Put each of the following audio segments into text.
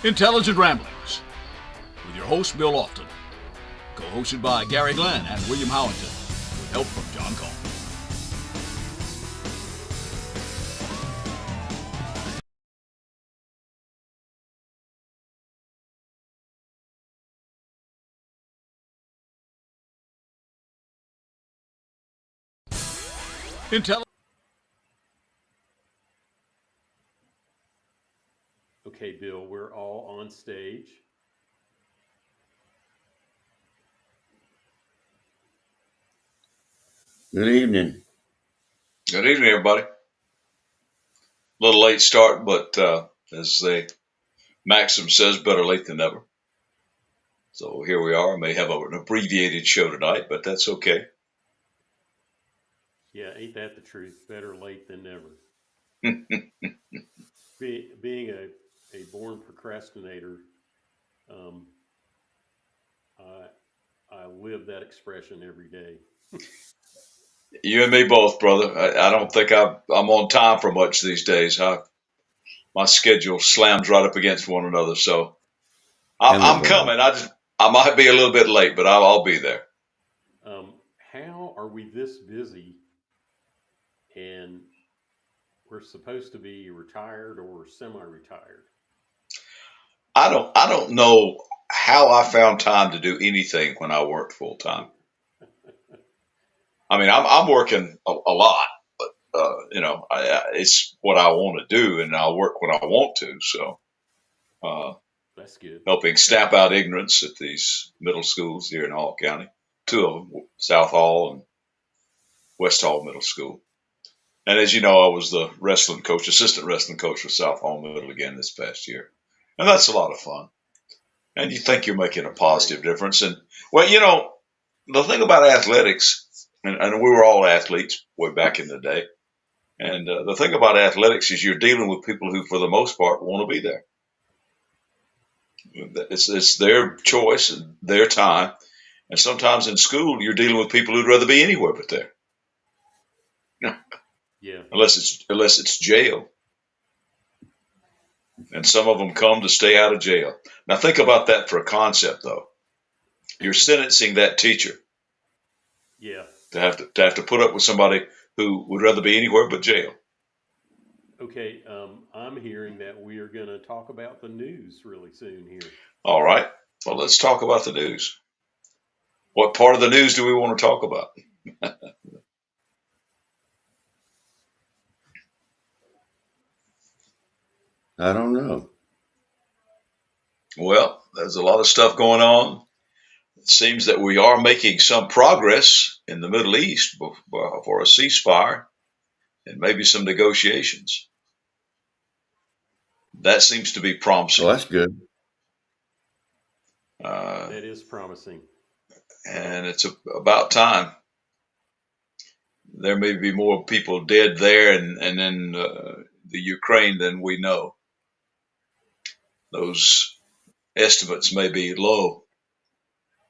Intelligent Ramblings with your host, Bill Lofton, co-hosted by Gary Glenn and William Howington, with help from John Cole. Okay, Bill, we're all on stage. Good evening. Good evening, everybody. A little late start, but as the maxim says, better late than never. So here we are. I may have an abbreviated show tonight, but that's okay. Yeah, ain't that the truth? Better late than never. Being a born procrastinator, um, I live that expression every day. You and me both, brother. I don't think I'm on time for much these days. My schedule slams right up against one another, so I'm coming. I might be a little bit late, but I'll be there. How are we this busy and we're supposed to be retired or semi-retired? I don't know how I found time to do anything when I worked full time. I mean, I'm working a lot, but it's what I want to do, and I'll work when I want to. So, that's good. Helping stamp out ignorance at these middle schools here in Hall County, two of them, South Hall and West Hall Middle School. And as you know, I was the assistant wrestling coach for South Hall Middle again this past year, and that's a lot of fun. And you think you're making a positive difference. And well, the thing about athletics, and we were all athletes way back in the day. And the thing about athletics is you're dealing with people who, for the most part, want to be there. It's their choice and their time. And sometimes in school, you're dealing with people who'd rather be anywhere but there. Yeah. Unless it's jail. And some of them come to stay out of jail. Now think about that for a concept, though. You're sentencing that teacher. Yeah. To have to put up with somebody who would rather be anywhere but jail. Okay, I'm hearing that we are going to talk about the news really soon here. All right. Well, let's talk about the news. What part of the news do we want to talk about? I don't know. Well, there's a lot of stuff going on. It seems that we are making some progress in the Middle East for a ceasefire and maybe some negotiations. That seems to be promising. Well, that's good. That is promising. And it's about time. There may be more people dead there and in the Ukraine than we know. Those estimates may be low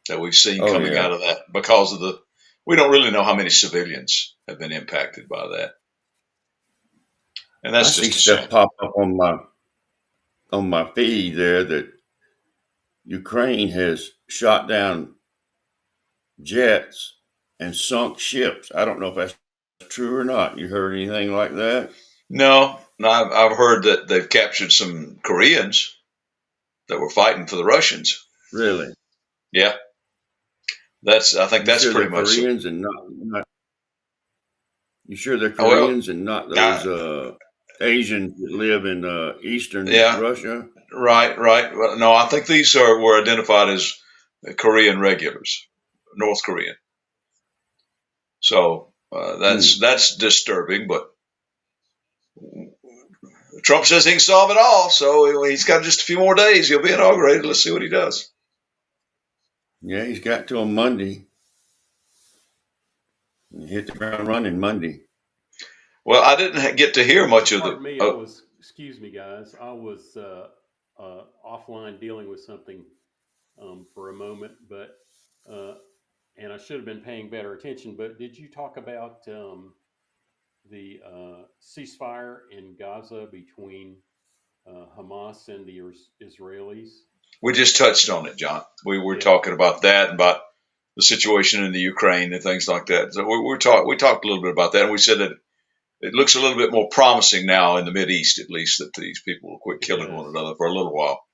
that we've seen coming out of that because of we don't really know how many civilians have been impacted by that. And that's I just see stuff pop up on my feed there that Ukraine has shot down jets and sunk ships. I don't know if that's true or not. You heard anything like that? No, I've heard that they've captured some Koreans that were fighting for the Russians. Really? Yeah. I think that's pretty much Koreans and not. You sure they're Koreans and not those Asians that live in eastern Russia? Right. No, I think these were identified as Korean regulars, North Korean. So that's disturbing, but Trump says he can solve it all, so he's got just a few more days. He'll be inaugurated. Let's see what he does. Yeah, he's got till Monday. He hit the ground running Monday. Well, I didn't get to hear much of Excuse me, guys. I was offline dealing with something for a moment, but and I should have been paying better attention. But did you talk about the ceasefire in Gaza between Hamas and the Israelis. We just touched on it, John. We were Yeah. talking about that and about the situation in the Ukraine and things like that. So we talked a little bit about that, and we said that it looks a little bit more promising now in the Mideast, at least, that these people will quit It killing does. one another for a little while.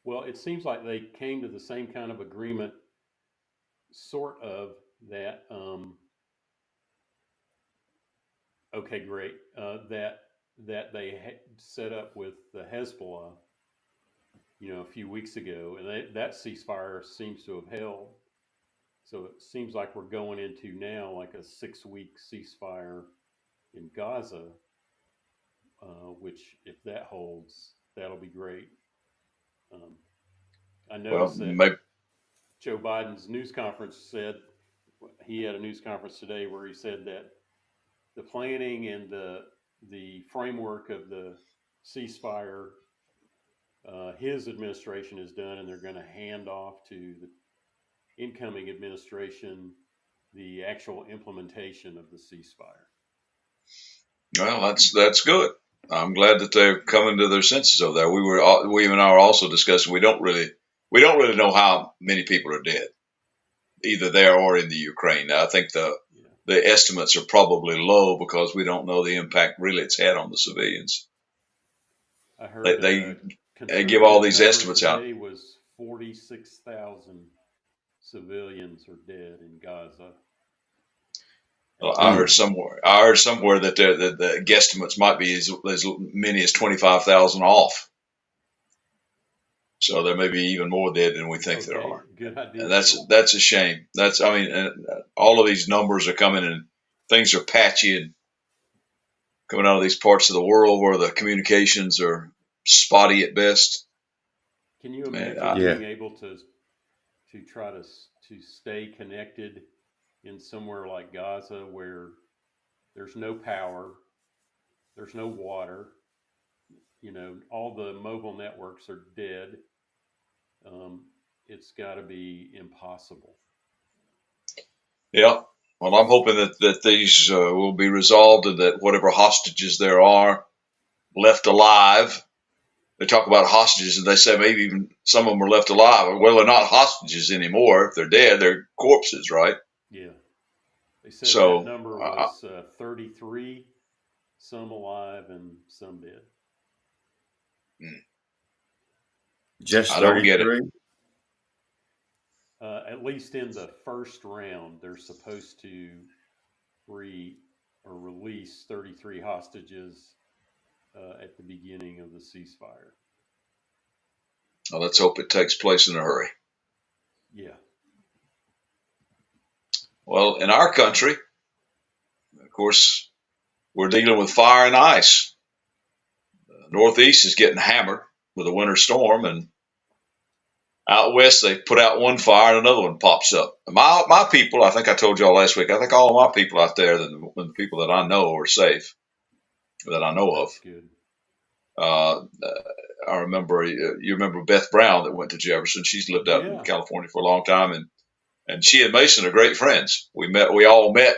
Well, it seems like they came to the same kind of agreement, sort of, that, okay, great, that they set up with the Hezbollah, a few weeks ago, and that ceasefire seems to have held. So it seems like we're going into now like a 6-week ceasefire in Gaza, which, if that holds, that'll be great. I Well, noticed that maybe, Joe Biden's news conference said, he had a news conference today where he said that the planning and the framework of the ceasefire, his administration has done, and they're going to hand off to the incoming administration the actual implementation of the ceasefire. well, that's good. I'm glad that they're coming to their senses of that. We and I were also discussing we don't really know how many people are dead, either there or in the Ukraine. I think the estimates are probably low because we don't know the impact really it's had on the civilians. I heard They give all these estimates out. Today was 46,000 civilians are dead in Gaza. Well, I heard somewhere that the guesstimates might be as many as 25,000 off. So there may be even more dead than we think there are. Good idea. And that's a shame. All of these numbers are coming and things are patchy and coming out of these parts of the world where the communications are spotty at best. Can you imagine being able to try to stay connected in somewhere like Gaza where there's no power, there's no water, all the mobile networks are dead. It's got to be impossible. Yeah. Well, I'm hoping that these will be resolved and that whatever hostages there are left alive. They talk about hostages and they say maybe even some of them are left alive. Well, they're not hostages anymore. If they're dead, they're corpses, right? Yeah. They said that number was 33, some alive and some dead. Just I don't get it. 33? At least in the first round, they're supposed to free or release 33 hostages at the beginning of the ceasefire. Well, let's hope it takes place in a hurry. Yeah. Well, in our country, of course, we're dealing with fire and ice. The Northeast is getting hammered with a winter storm, and out west they put out one fire and another one pops up. My people, I think I told y'all last week, I think all of my people out there, the people that I know are safe, that I know of. That's good. I remember, you remember Beth Brown that went to Jefferson. She's lived out in California for a long time, and she and Mason are great friends. We all met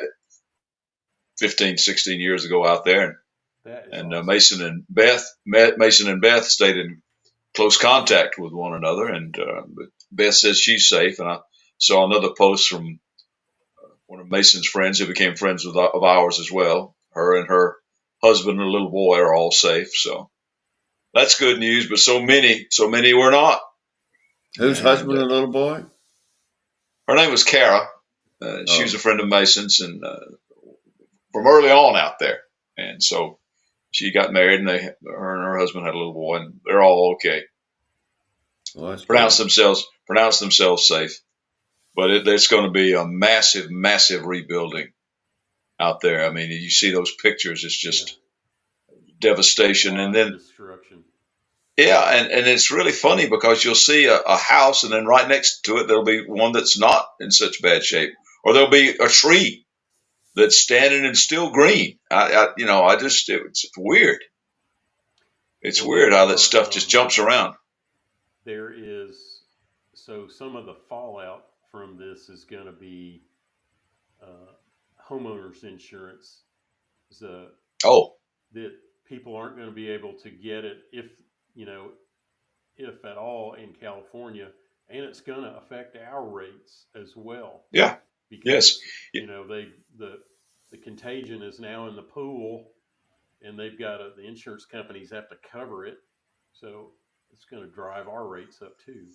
15, 16 years ago out there. And awesome. Mason and Beth stayed in close contact with one another. And but Beth says she's safe. And I saw another post from one of Mason's friends who became friends of ours as well. Her and her husband and little boy are all safe. So that's good news. But so many were not. Whose husband and little boy? Her name was Kara. She was a friend of Mason's and from early on out there. And so she got married, and her and her husband had a little boy, and they're all okay. Well, pronounce themselves safe. But it's going to be a massive, massive rebuilding out there. I mean, you see those pictures; it's just devastation, and then destruction. Yeah, and it's really funny because you'll see a house, and then right next to it there'll be one that's not in such bad shape, or there'll be a tree that's standing and still green. It's weird. It's weird how that stuff just jumps around. There is, so some of the fallout from this is going to be homeowners insurance. That people aren't going to be able to get it if you know, if at all, in California, and it's going to affect our rates as well Yeah. Yes. because the contagion is now in the pool, and they've got the insurance companies have to cover it, so it's going to drive our rates up too.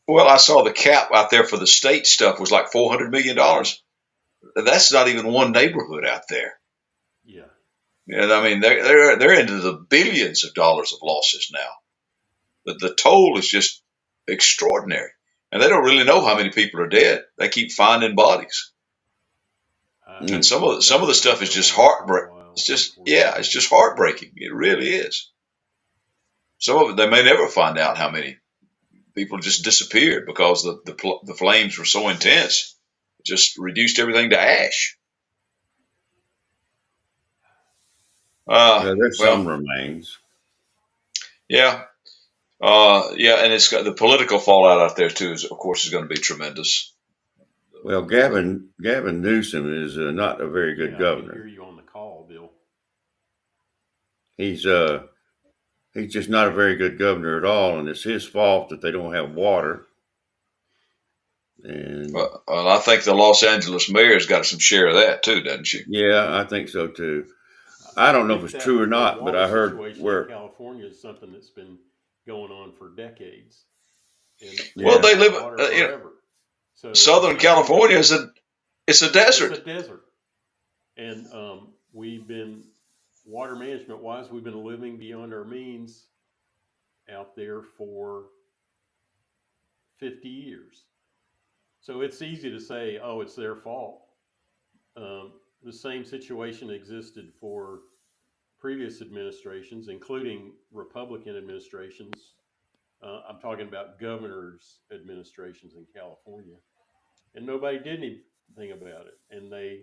Well, I saw the cap out there for the state stuff was like $400 million. That's not even one neighborhood out there. Yeah, And I mean, they're into the billions of dollars of losses now. The toll is just extraordinary, and they don't really know how many people are dead. They keep finding bodies, and some of the stuff is just heartbreaking. It's just it's just heartbreaking. It really is. Some of it they may never find out how many people just disappeared because the flames were so intense, it just reduced everything to ash. There's Well, some remains. yeah. And it's got the political fallout out there too. Of course, is going to be tremendous. Well, Gavin Newsom is not a very good I governor. hear you on the call, Bill. He's just not a very good governor at all, and it's his fault that they don't have water. And Well, I think the Los Angeles mayor's got some share of that too, doesn't she? yeah, I think so too. I don't know if it's That true or not, but water I heard situation where in California is something that's been going on for decades. And Well, they live water you know, forever. So Southern California is a desert. It's a desert, and we've been water management wise, we've been living beyond our means out there for 50 years. So it's easy to say, oh, it's their fault. The same situation existed for previous administrations, including Republican administrations. I'm talking about governors' administrations in California, and nobody did anything about it. And they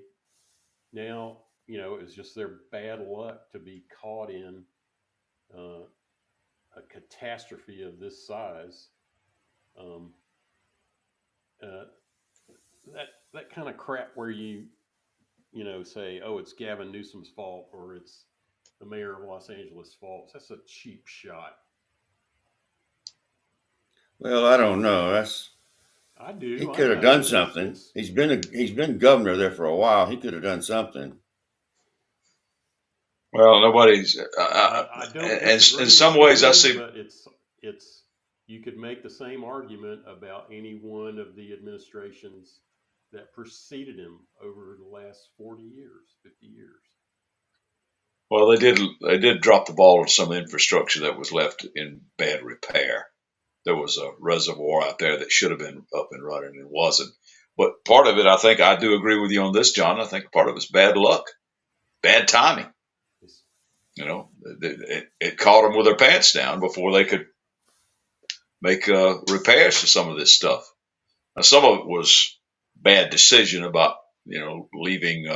now, it's just their bad luck to be caught in a catastrophe of this size. That kind of crap where you say, oh, it's Gavin Newsom's fault or it's the mayor of Los Angeles' fault. That's a cheap shot. well, I don't know. I do. He could have done something. He's been governor there for a while. He could have done something. Well, nobody's. I don't. In some ways, I see. But it's you could make the same argument about any one of the administrations that preceded him over the last 40 years, 50 years. Well, they did drop the ball on some infrastructure that was left in bad repair. There was a reservoir out there that should have been up and running and wasn't. But part of it, I think, I do agree with you on this, John. I think part of it's bad luck, bad timing. It caught them with their pants down before they could make repairs to some of this stuff. Now, some of it was bad decision about leaving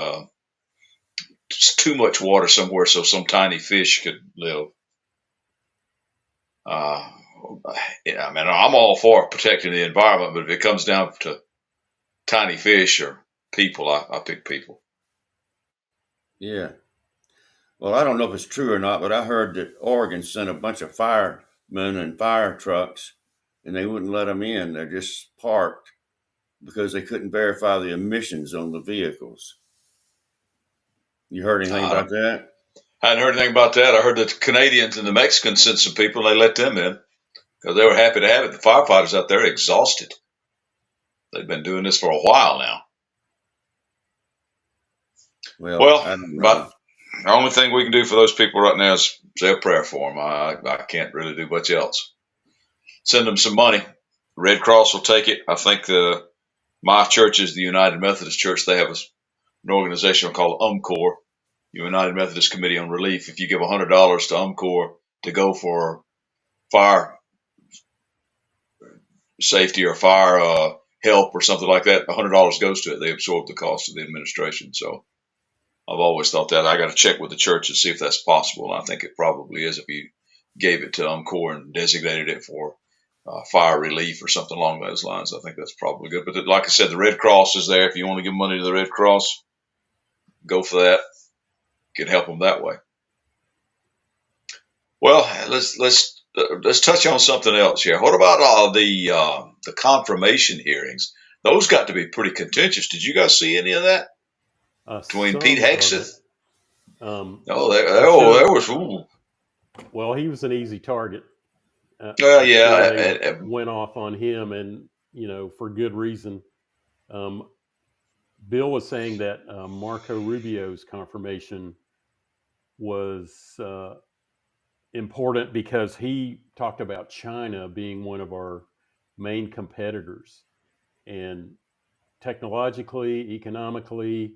too much water somewhere so some tiny fish could live. I mean, I'm all for protecting the environment, but if it comes down to tiny fish or people, I pick people. Yeah. Well, I don't know if it's true or not, but I heard that Oregon sent a bunch of firemen and fire trucks, and they wouldn't let them in. They're just parked because they couldn't verify the emissions on the vehicles. You heard anything about that? I hadn't heard anything about that. I heard that the Canadians and the Mexicans sent some people, and they let them in because they were happy to have it. The firefighters out there are exhausted. They've been doing this for a while now. Well, I don't know. But the only thing we can do for those people right now is say a prayer for them. I can't really do much else. Send them some money. Red Cross will take it. I think my church is the United Methodist Church. They have an organization called UMCOR, United Methodist Committee on Relief. If you give $100 to UMCOR to go for fire safety or fire help or something like that, $100 goes to it. They absorb the cost of the administration. So I've always thought that. I got to check with the church and see if that's possible. And I think it probably is if you gave it to UMCOR and designated it for fire relief or something along those lines. I think that's probably good. But like I said, the Red Cross is there. If you want to give money to the Red Cross, go for that. You can help them that way. Well, let's let's touch on something else here. What about the confirmation hearings? Those got to be pretty contentious. Did you guys see any of that between Pete Some of it. Hegseth? I'm There sure. was. Ooh. Well, he was an easy target. Well, I'm sure yeah, they went off on him, and for good reason. Um, Bill was saying that Marco Rubio's confirmation was important because he talked about China being one of our main competitors, and technologically, economically,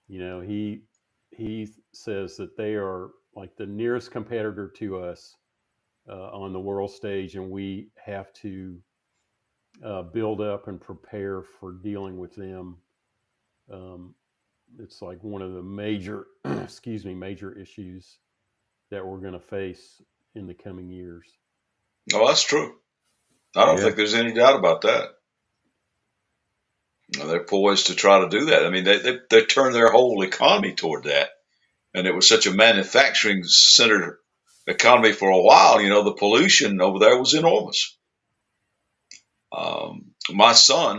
he says that they are like the nearest competitor to us on the world stage, and we have to build up and prepare for dealing with them. Um, it's like one of the major, major issues that we're going to face in the coming years. no, that's true. I don't Yeah. think there's any doubt about that. They're poised to try to do that. I mean, they turned their whole economy toward that, and it was such a manufacturing centered economy for a while. The pollution over there was enormous. My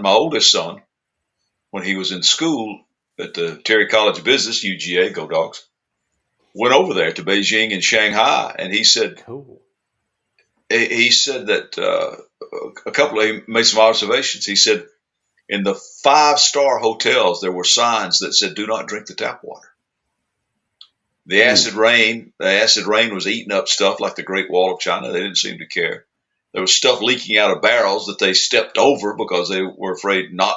oldest son, when he was in school at the Terry College of Business, UGA, go Dogs, went over there to Beijing and Shanghai, and he said Cool. that he made some observations. He said in the 5-star hotels there were signs that said, "Do not drink the tap water." The acid rain was eating up stuff like the Great Wall of China. They didn't seem to care. There was stuff leaking out of barrels that they stepped over because they were afraid not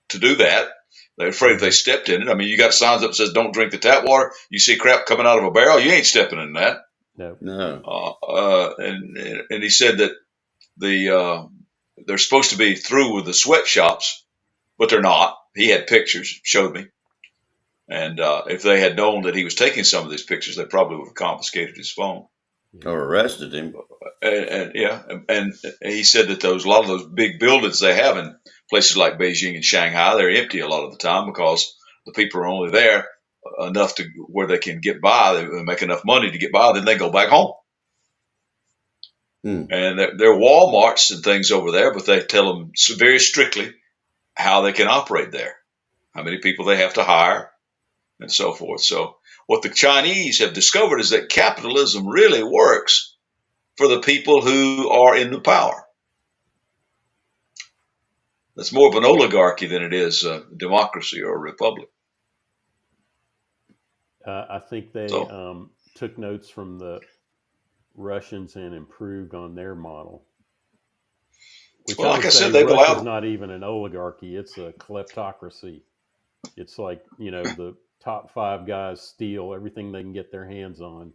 to do that. They're afraid if they stepped in it. I mean, you got signs up that says "Don't drink the tap water." You see crap coming out of a barrel, you ain't stepping in that. No. No. And he said that they're supposed to be through with the sweatshops, but they're not. He had pictures, showed me. And if they had known that he was taking some of these pictures, they probably would have confiscated his phone. Or arrested him. And he said that a lot of those big buildings they have in places like Beijing and Shanghai, they're empty a lot of the time because the people are only there enough to where they can get by. They make enough money to get by, then they go back home. And there are Walmarts and things over there, but they tell them very strictly how they can operate there, how many people they have to hire, and so forth. So what the Chinese have discovered is that capitalism really works for the people who are in the power. It's more of an oligarchy than it is a democracy or a republic. I think they took notes from the Russians and improved on their model. Which Well, like I said, say they've Russia's allowed. not even an oligarchy; it's a kleptocracy. It's like the top 5 guys steal everything they can get their hands on,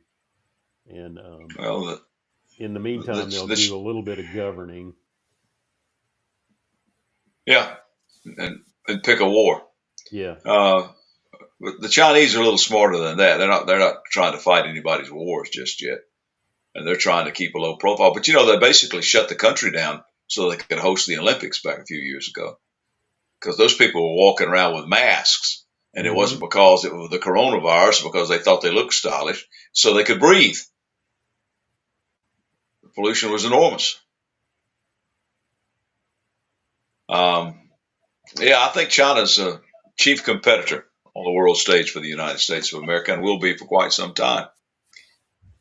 and Well, in the meantime, they'll do a little bit of governing. Yeah, and pick a war. Yeah. But the Chinese are a little smarter than that. They're not trying to fight anybody's wars just yet, and they're trying to keep a low profile. But they basically shut the country down so they could host the Olympics back a few years ago, because those people were walking around with masks, and it wasn't because it was the coronavirus, because they thought they looked stylish, so they could breathe. The pollution was enormous. I think China's a chief competitor on the world stage for the United States of America, and will be for quite some time.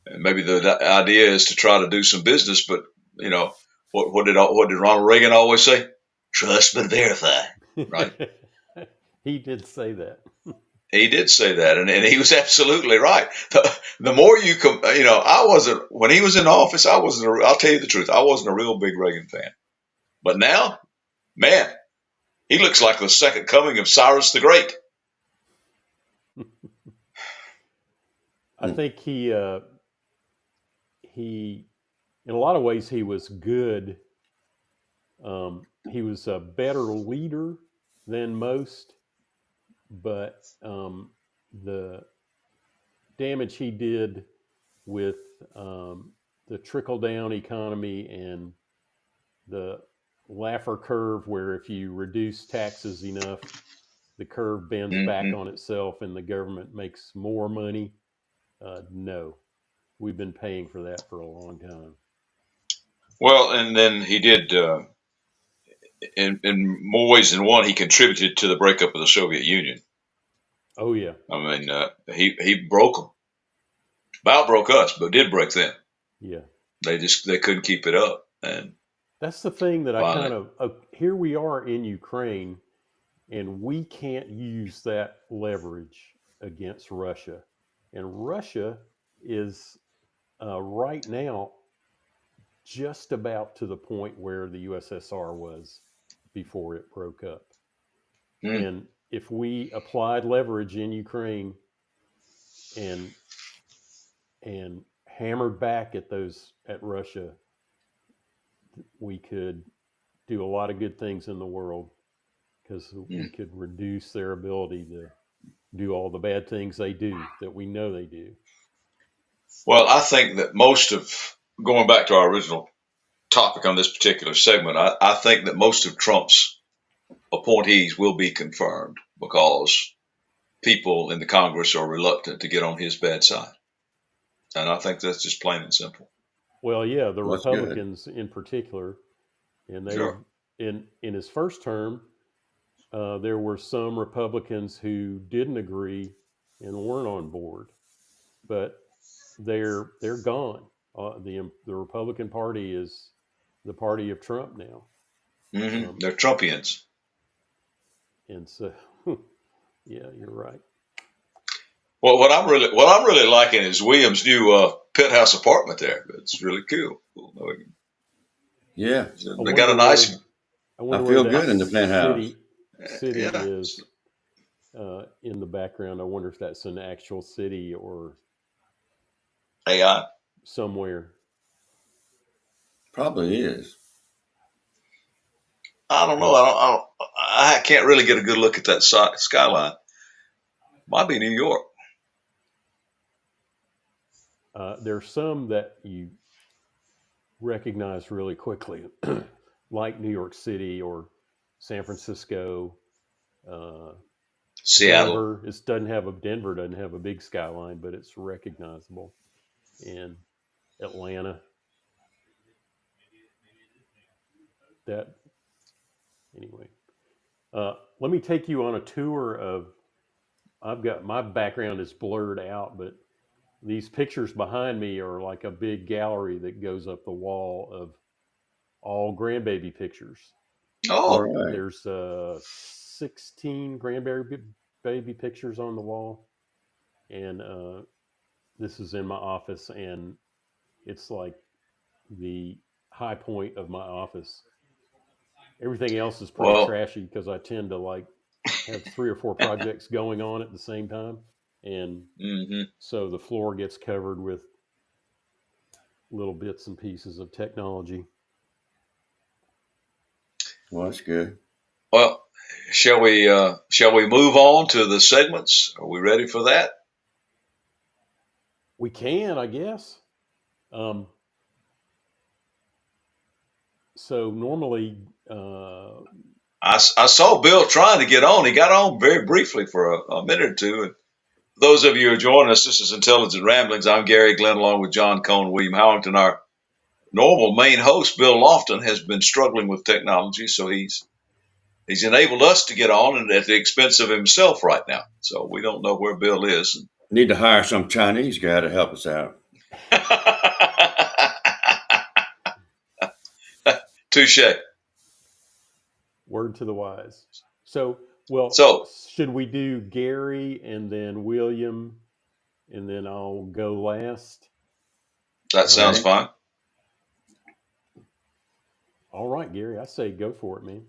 And maybe the idea is to try to do some business, but what did Ronald Reagan always say? Trust but verify, right? He did say that. He did say that, and he was absolutely right. The more I wasn't, when he was in office, I'll tell you the truth, I wasn't a real big Reagan fan. But now, man, he looks like the second coming of Cyrus the Great. I think he in a lot of ways he was good. He was a better leader than most, but the damage he did with the trickle down economy and the Laffer curve, where if you reduce taxes enough, the curve bends back on itself and the government makes more money. No, we've been paying for that for a long time. Well, and then he did, in more ways than one, he contributed to the breakup of the Soviet Union. Oh yeah, I mean, he broke them. About broke us, but did break them. yeah. They couldn't keep it up, and That's the thing that I finally, kind of here we are in Ukraine, and we can't use that leverage against Russia, and Russia is right now just about to the point where the USSR was before it broke up. mm, And if we applied leverage in Ukraine and hammered back at Russia, we could do a lot of good things in the world because we mm. could reduce their ability to do all the bad things they do that we know they do. Well, I think that most of going back to our original topic on this particular segment, I think that most of Trump's appointees will be confirmed because people in the Congress are reluctant to get on his bad side, and I think that's just plain and simple. Well, yeah, the Well, that's good. Republicans in particular, and they Sure. in his first term, there were some Republicans who didn't agree and weren't on board, but they're gone. The Republican Party is the party of Trump now, They're Trumpians. and so yeah, you're right. Well, what I'm really liking is William's new penthouse apartment there. It's really cool. Yeah, They got a nice. I wonder I where feel that good in the penthouse. city Yeah. is in the background. I wonder if that's an actual city or AI. somewhere. Probably is. I don't know. I can't really get a good look at that skyline. Might be New York. There's some that you recognize really quickly, like New York City or San Francisco. Seattle. Denver doesn't have a big skyline, but it's recognizable. And Atlanta. That anyway. Let me take you on a tour of. I've got my background is blurred out, but these pictures behind me are like a big gallery that goes up the wall of all grandbaby pictures. All Oh, right. There's 16 grandbaby pictures on the wall, and this is in my office, and it's like the high point of my office. Everything else is pretty well, trashy because I tend to like have 3 or 4 projects going on at the same time, and hmm so the floor gets covered with little bits and pieces of technology. Well, that's good. well, shall we move on to the segments? Are we ready for that? We can, I guess. Um, so normally, I saw Bill trying to get on. He got on very briefly for a minute or two. And for those of you who are joining us, this is Intelligent Ramblings. I'm Gary Glenn along with John Cone and William Howington. Our normal main host, Bill Lofton, has been struggling with technology, so he's enabled us to get on and at the expense of himself right now. So we don't know where Bill is. Need to hire some Chinese guy to help us out. Touche. word to the wise. So, well, So should we do Gary and then William, and then I'll go last? that sounds right. fine. All right, Gary, I say go for it, man.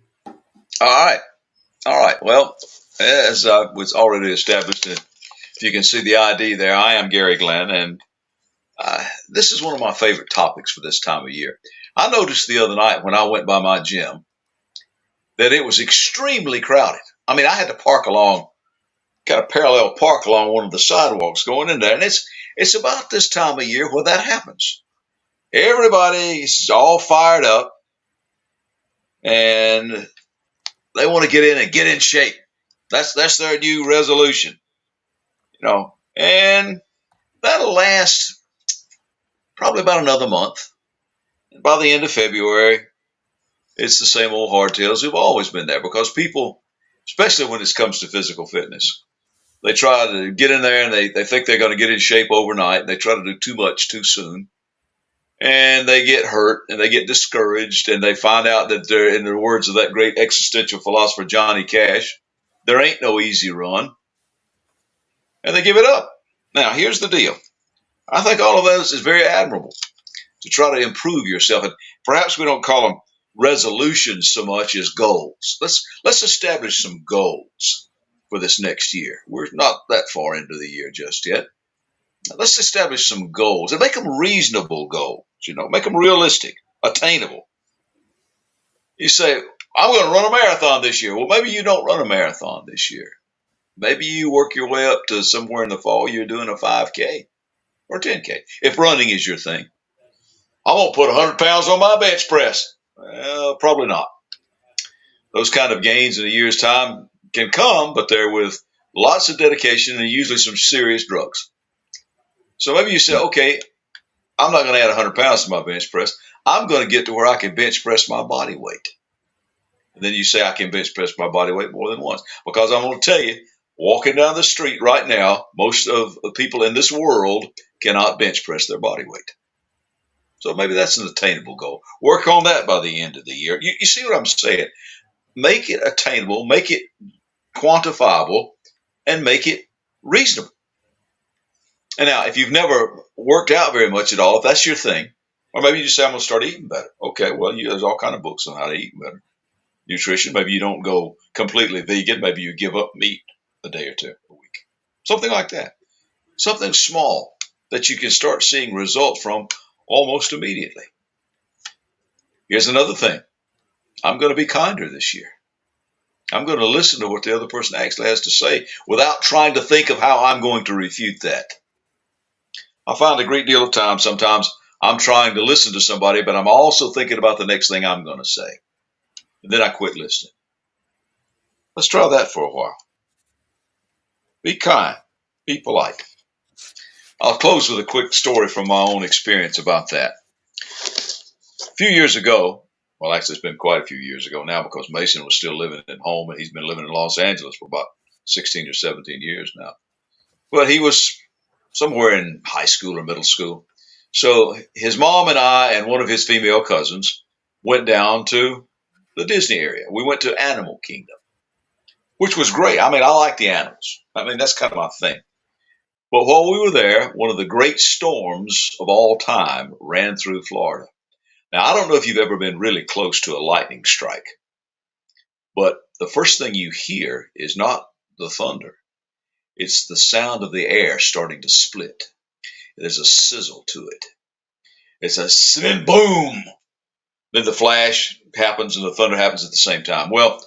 All right. All right. Well, as I was already established, if you can see the ID there, I am Gary Glenn, and this is one of my favorite topics for this time of year. I noticed the other night when I went by my gym that it was extremely crowded. I mean, I had to park along, kind of parallel park along one of the sidewalks going in there, and it's about this time of year where that happens. Everybody's all fired up, and they want to get in and get in shape. That's their new resolution, and that'll last probably about another month, By the end of February, it's the same old hardtails who've always been there, because people, especially when it comes to physical fitness, they try to get in there and they think they're going to get in shape overnight. And they try to do too much too soon. And they get hurt and they get discouraged, and they find out that they're, in the words of that great existential philosopher Johnny Cash, there ain't no easy run. And they give it up. Now, here's the deal. I think all of this is very admirable, to try to improve yourself. And perhaps we don't call them resolutions so much as goals. Let's establish some goals for this next year. We're not that far into the year just yet. Now, let's establish some goals and make them reasonable goals, make them realistic, attainable. You say, I'm going to run a marathon this year. Well, maybe you don't run a marathon this year. Maybe you work your way up to somewhere in the fall, you're doing a 5K or 10K, if running is your thing. I'm going to put 100 pounds on my bench press. Well, probably not. Those kind of gains in a year's time can come, but they're with lots of dedication and usually some serious drugs. So maybe you say, okay, I'm not going to add 100 pounds to my bench press. I'm going to get to where I can bench press my body weight. And then you say I can bench press my body weight more than once. Because I'm going to tell you, walking down the street right now, most of the people in this world cannot bench press their body weight. So maybe that's an attainable goal. Work on that by the end of the year. You see what I'm saying? Make it attainable, make it quantifiable, and make it reasonable. And now, if you've never worked out very much at all, if that's your thing, or maybe you just say, I'm going to start eating better. Okay, well, there's all kinds of books on how to eat better. Nutrition, maybe you don't go completely vegan. Maybe you give up meat a day or two a week. Something like that. Something small that you can start seeing results from almost immediately. Here's another thing. I'm going to be kinder this year. I'm going to listen to what the other person actually has to say without trying to think of how I'm going to refute that. I find a great deal of time, sometimes I'm trying to listen to somebody, but I'm also thinking about the next thing I'm going to say. And then I quit listening. Let's try that for a while. Be kind. Be polite. I'll close with a quick story from my own experience about that. A few years ago, well, actually, it's been quite a few years ago now, because Mason was still living at home, and he's been living in Los Angeles for about 16 or 17 years now. But he was somewhere in high school or middle school. So his mom and I and one of his female cousins went down to the Disney area. We went to Animal Kingdom, which was great. I mean, I like the animals. I mean, that's kind of my thing. But while we were there, one of the great storms of all time ran through Florida. Now, I don't know if you've ever been really close to a lightning strike, but the first thing you hear is not the thunder. It's the sound of the air starting to split. There's a sizzle to it. It's a then boom. Then the flash happens and the thunder happens at the same time. Well,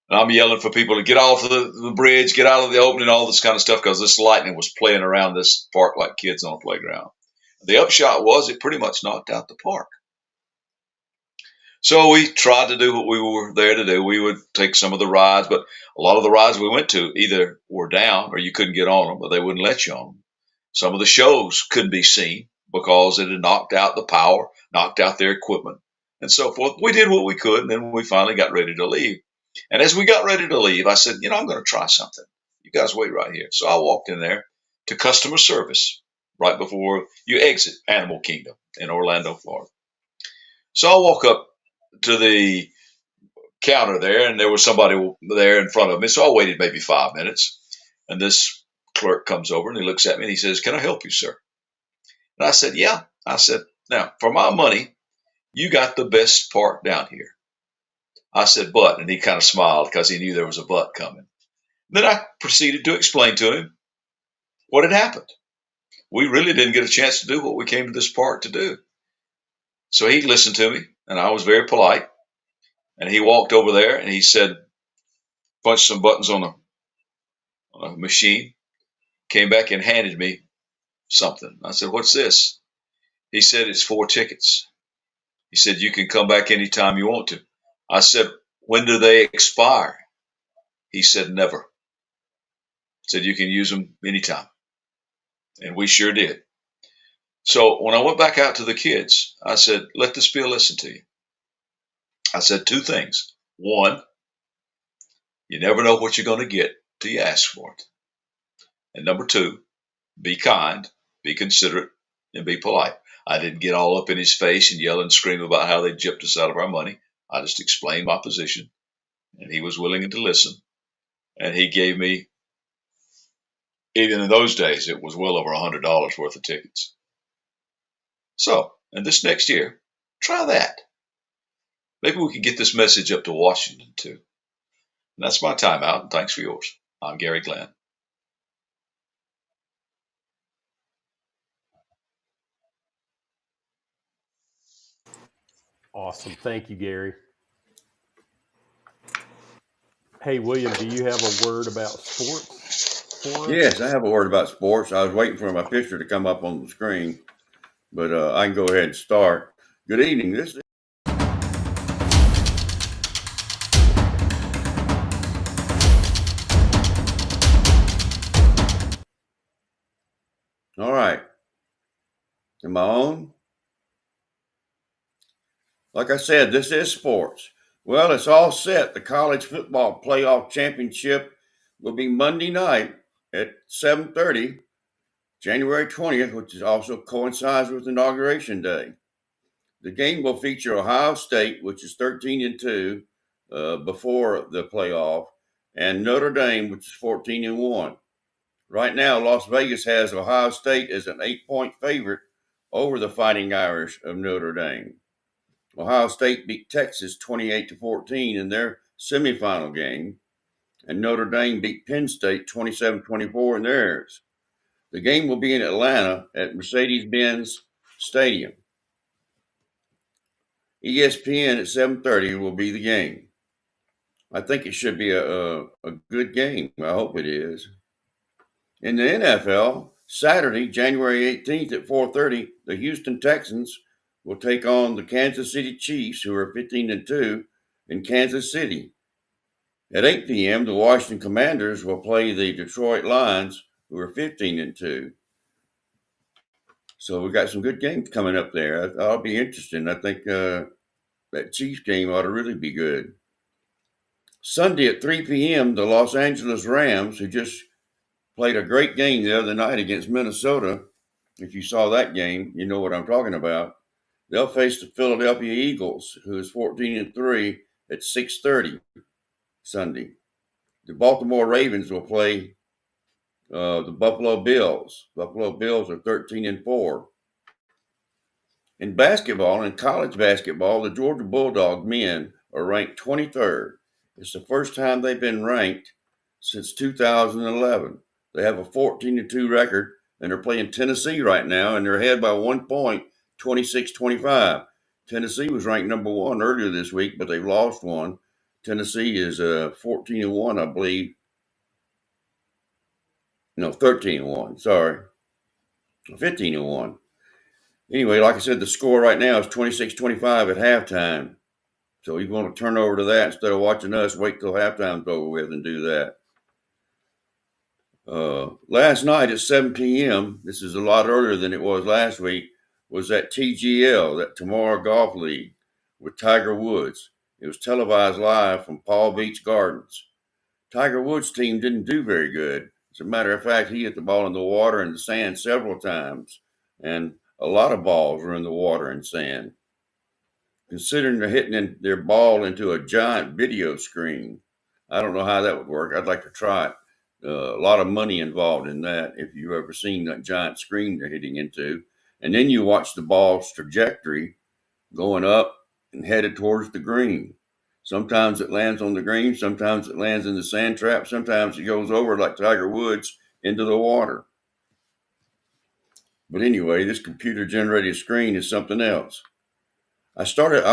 I'm yelling for people to get off the bridge, get out of the opening, all this kind of stuff, because this lightning was playing around this park like kids on a playground. The upshot was it pretty much knocked out the park. So we tried to do what we were there to do. We would take some of the rides, but a lot of the rides we went to either were down or you couldn't get on them, but they wouldn't let you on them. Some of the shows couldn't be seen because it had knocked out the power, knocked out their equipment, and so forth. We did what we could, and then we finally got ready to leave. And as we got ready to leave, I said, I'm going to try something. You guys wait right here. So I walked in there to customer service right before you exit Animal Kingdom in Orlando, Florida. So I walk up to the counter there, and there was somebody there in front of me. So I waited maybe 5 minutes, and this clerk comes over and he looks at me and he says, "Can I help you, sir?" And I said, "Yeah." I said, "Now, for my money, you got the best part down here." I said, "But," and he kind of smiled because he knew there was a but coming. Then I proceeded to explain to him what had happened. We really didn't get a chance to do what we came to this park to do. So he listened to me, and I was very polite. And he walked over there and he said, punched some buttons on a machine, came back and handed me something. I said, "What's this?" He said, "It's 4 tickets." He said, "You can come back anytime you want to." I said, "When do they expire?" He said, "Never." He said, "You can use them anytime." And we sure did. So when I went back out to the kids, I said, let this be a lesson to you. I said two things. One, you never know what you're going to get till you ask for it. And number two, be kind, be considerate, and be polite. I didn't get all up in his face and yell and scream about how they gypped us out of our money. I just explained my position, and he was willing to listen. And he gave me, even in those days, it was well over $100 worth of tickets. So, and this next year, try that. Maybe we can get this message up to Washington too. And that's my time out, and thanks for yours. I'm Gary Glenn. Awesome. Thank you, Gary. Hey, William, do you have a word about sports for us? Yes, I have a word about sports. I was waiting for my picture to come up on the screen, but I can go ahead and start. Good evening. This is all right. Am I on? Like I said, this is sports. Well, it's all set. The college football playoff championship will be Monday night at 7:30, January 20th, which is also coincides with Inauguration Day. The game will feature Ohio State, which is 13-2 before the playoff, and Notre Dame, which is 14-1. Right now, Las Vegas has Ohio State as an 8-point favorite over the Fighting Irish of Notre Dame. Ohio State beat Texas 28-14 in their semifinal game, and Notre Dame beat Penn State 27-24 in theirs. The game will be in Atlanta at Mercedes-Benz Stadium. ESPN at 7:30 will be the game. I think it should be a good game. I hope it is. In the NFL, Saturday, January 18th at 4:30, the Houston Texans will take on the Kansas City Chiefs, who are 15-2 in Kansas City. At 8 p.m., the Washington Commanders will play the Detroit Lions, who are 15-2. So we got some good games coming up there. That'll be interesting. I think that Chiefs game ought to really be good. Sunday at 3 p.m., the Los Angeles Rams, who just played a great game the other night against Minnesota. If you saw that game, you know what I'm talking about. They'll face the Philadelphia Eagles, who is 14-3 at 6:30 Sunday. The Baltimore Ravens will play the Buffalo Bills. Buffalo Bills are 13-4. In basketball, in college basketball, the Georgia Bulldog men are ranked 23rd. It's the first time they've been ranked since 2011. They have a 14-2 record, and they're playing Tennessee right now, and they're ahead by 1 point, 26-25. Tennessee was ranked number one earlier this week, but they've lost one. Tennessee is 14-1, I believe. No, 13-1. Sorry, 15-1. Anyway, like I said, the score right now is 26-25 at halftime. So you want to turn over to that instead of watching us, wait till halftime's over with and do that. Last night at 7 p.m., this is a lot earlier than it was last week, was that TGL, that Tomorrow Golf League with Tiger Woods. It was televised live from Palm Beach Gardens. Tiger Woods' team didn't do very good. As a matter of fact, he hit the ball in the water and the sand several times, and a lot of balls were in the water and sand. Considering they're hitting their ball into a giant video screen, I don't know how that would work. I'd like to try it. A lot of money involved in that if you've ever seen that giant screen they're hitting into. And then you watch the ball's trajectory going up and headed towards the green. Sometimes it lands on the green, sometimes it lands in the sand trap, sometimes it goes over like Tiger Woods into the water. But anyway, this computer-generated screen is something else. I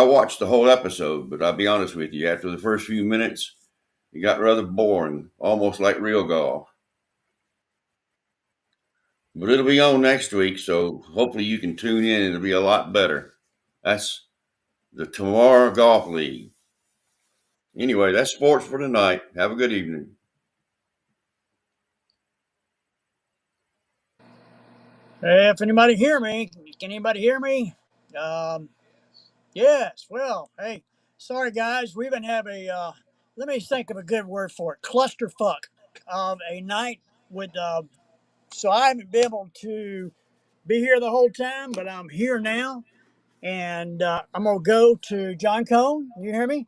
watched the whole episode, but I'll be honest with you, after the first few minutes, it got rather boring, almost like real golf. But it'll be on next week, so hopefully you can tune in and it'll be a lot better. That's the Tomorrow Golf League. Anyway, that's sports for tonight. Have a good evening. If anybody hear me, can anybody hear me? Um, yes. Well, hey, sorry guys, we've been having let me think of a good word for it. Clusterfuck of a night with. So I haven't been able to be here the whole time, but I'm here now, and I'm gonna go to John Cone. You hear me?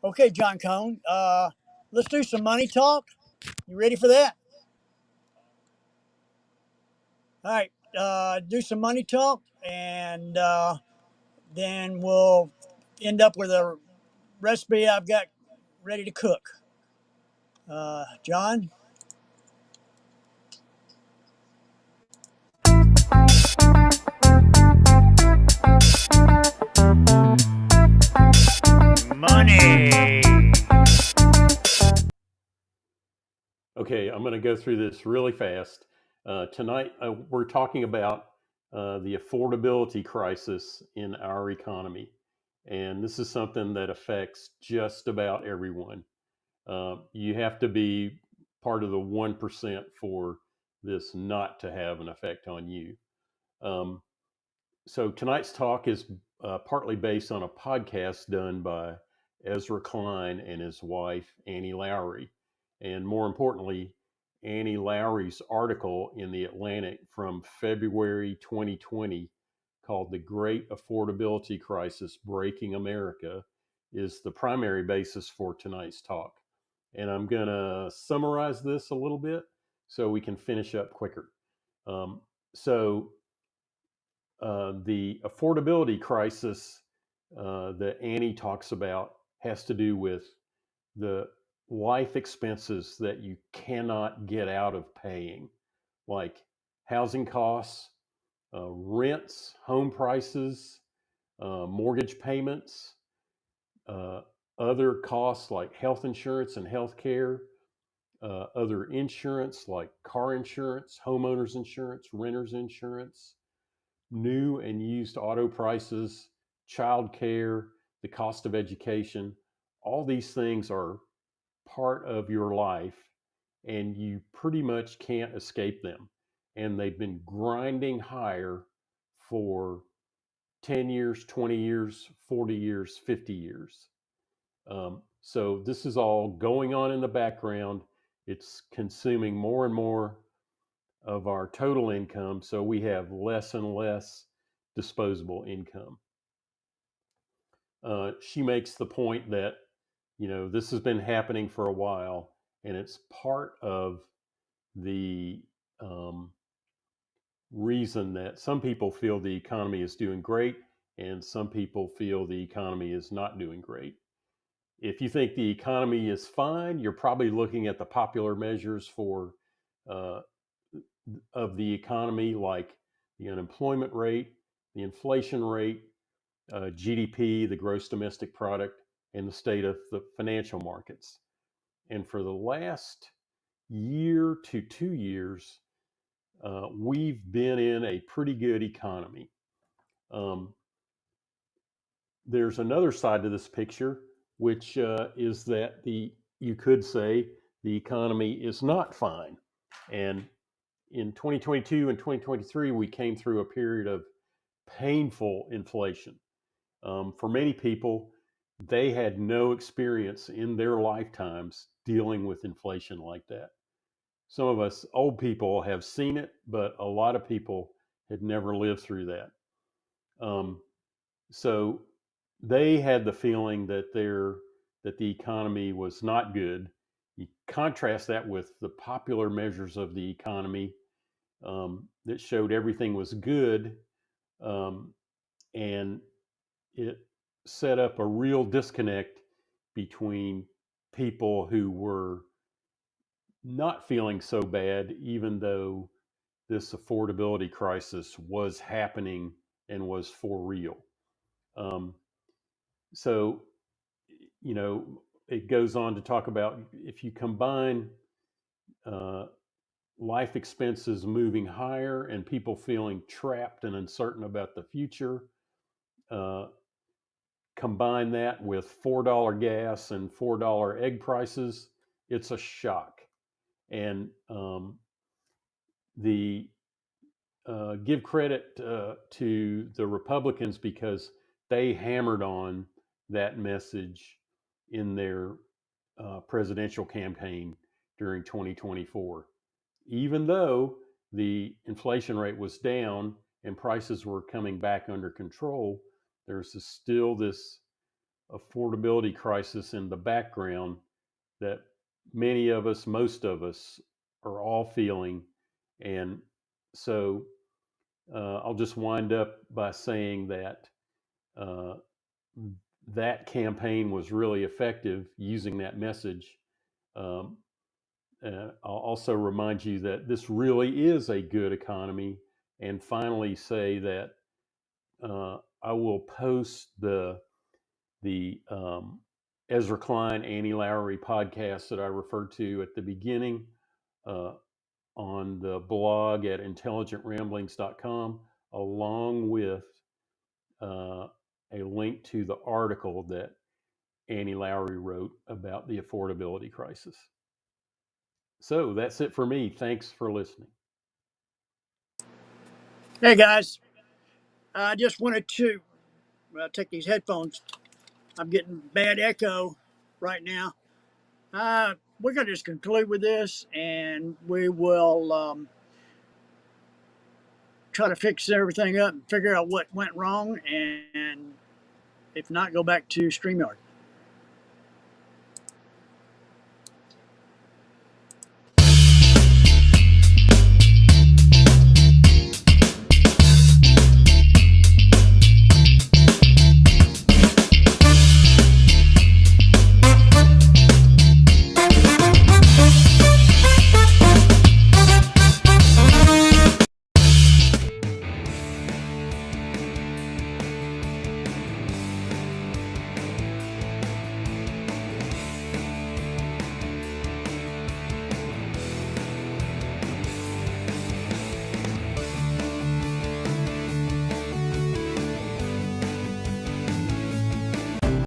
Okay, John Cone. Let's do some money talk. You ready for that? All right. Do some money talk, and then we'll end up with a recipe I've got ready to cook. John? Money. Okay, I'm going to go through this really fast. Tonight, we're talking about the affordability crisis in our economy. And this is something that affects just about everyone. You have to be part of the 1% for this not to have an effect on you. So tonight's talk is partly based on a podcast done by Ezra Klein and his wife, Annie Lowrey. And more importantly, Annie Lowrey's article in The Atlantic from February 2020 called The Great Affordability Crisis Breaking America is the primary basis for tonight's talk. And I'm going to summarize this a little bit so we can finish up quicker. So the affordability crisis that Annie talks about has to do with the life expenses that you cannot get out of paying, like housing costs, rents, home prices, mortgage payments, other costs like health insurance and health care, other insurance like car insurance, homeowners insurance, renters insurance, new and used auto prices, child care, the cost of education. All these things are part of your life and you pretty much can't escape them. And they've been grinding higher for 10 years, 20 years, 40 years, 50 years. So this is all going on in the background. It's consuming more and more of our total income, so we have less and less disposable income. She makes the point that, this has been happening for a while, and it's part of the reason that some people feel the economy is doing great and some people feel the economy is not doing great. If you think the economy is fine, you're probably looking at the popular measures for of the economy, like the unemployment rate, the inflation rate, GDP, the gross domestic product, and the state of the financial markets. And for the last year to 2 years, we've been in a pretty good economy. There's another side to this picture, which is that you could say the economy is not fine. And in 2022 and 2023, we came through a period of painful inflation. For many people, they had no experience in their lifetimes dealing with inflation like that. Some of us old people have seen it, but a lot of people had never lived through that. So they had the feeling that the economy was not good. You contrast that with the popular measures of the economy that showed everything was good, and it set up a real disconnect between people who were not feeling so bad, even though this affordability crisis was happening and was for real. So, it goes on to talk about if you combine life expenses moving higher and people feeling trapped and uncertain about the future, combine that with $4 gas and $4 egg prices, it's a shock. And the give credit to the Republicans because they hammered on that message in their presidential campaign during 2024. Even though the inflation rate was down and prices were coming back under control, there's still this affordability crisis in the background that many of us, most of us, are all feeling. And so I'll just wind up by saying that uh, that campaign was really effective using that message. Um, I'll also remind you that this really is a good economy. And finally, say that I will post the Ezra Klein, Annie Lowry podcast that I referred to at the beginning uh, on the blog at intelligentramblings.com, along with uh, a link to the article that Annie Lowry wrote about the affordability crisis. So that's it for me. Thanks for listening. Hey guys, I just wanted to take these headphones. I'm getting bad echo right now. We're going to just conclude with this, and we will try to fix everything up and figure out what went wrong, and if not, go back to StreamYard.